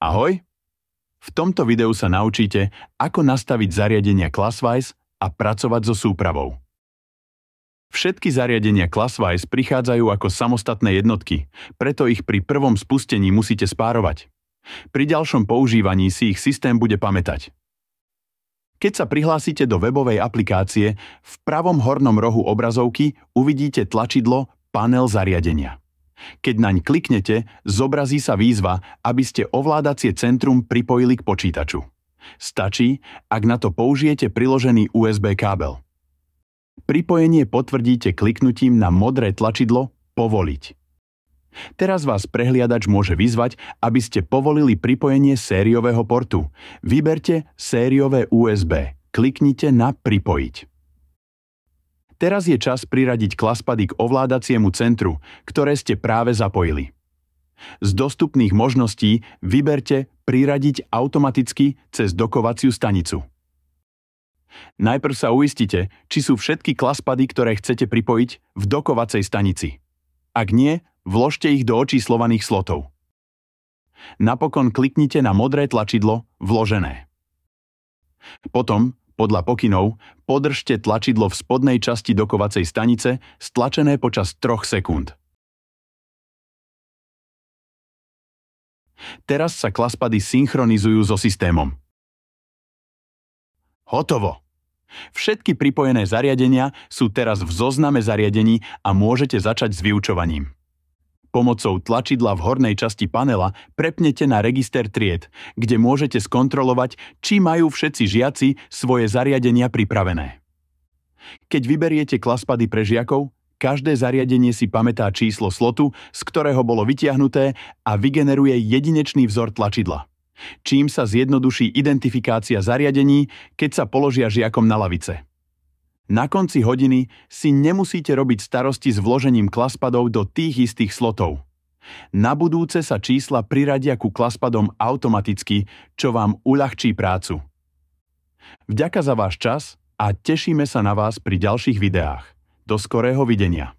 Ahoj! V tomto videu sa naučíte, ako nastaviť zariadenia Classwize a pracovať so súpravou. Všetky zariadenia Classwize prichádzajú ako samostatné jednotky, preto ich pri prvom spustení musíte spárovať. Pri ďalšom používaní si ich systém bude pamätať. Keď sa prihlásite do webovej aplikácie, v pravom hornom rohu obrazovky uvidíte tlačidlo Panel zariadenia. Keď naň kliknete, zobrazí sa výzva, aby ste ovládacie centrum pripojili k počítaču. Stačí, ak na to použijete priložený USB kábel. Pripojenie potvrdíte kliknutím na modré tlačidlo Povoliť. Teraz vás prehliadač môže vyzvať, aby ste povolili pripojenie sériového portu. Vyberte sériové USB. Kliknite na Pripojiť. Teraz je čas priradiť Classpady k ovládaciemu centru, ktoré ste práve zapojili. Z dostupných možností vyberte Priradiť automaticky cez dokovaciu stanicu. Najprv sa uistite, či sú všetky Classpady, ktoré chcete pripojiť, v dokovacej stanici. Ak nie, vložte ich do očíslovaných slotov. Napokon kliknite na modré tlačidlo Vložené. Potom, podľa pokynov, podržte tlačidlo v spodnej časti dokovacej stanice stlačené počas 3 sekúnd. Teraz sa Classpady synchronizujú so systémom. Hotovo! Všetky pripojené zariadenia sú teraz v zozname zariadení a môžete začať s vyučovaním. Pomocou tlačidla v hornej časti panela prepnete na register tried, kde môžete skontrolovať, či majú všetci žiaci svoje zariadenia pripravené. Keď vyberiete Classpady pre žiakov, každé zariadenie si pamätá číslo slotu, z ktorého bolo vytiahnuté a vygeneruje jedinečný vzor tlačidla, čím sa zjednoduší identifikácia zariadení, keď sa položia žiakom na lavice. Na konci hodiny si nemusíte robiť starosti s vložením Claspadov do tých istých slotov. Na budúce sa čísla priradia ku Classpadom automaticky, čo vám uľahčí prácu. Vďaka za váš čas a tešíme sa na vás pri ďalších videách. Do skorého videnia.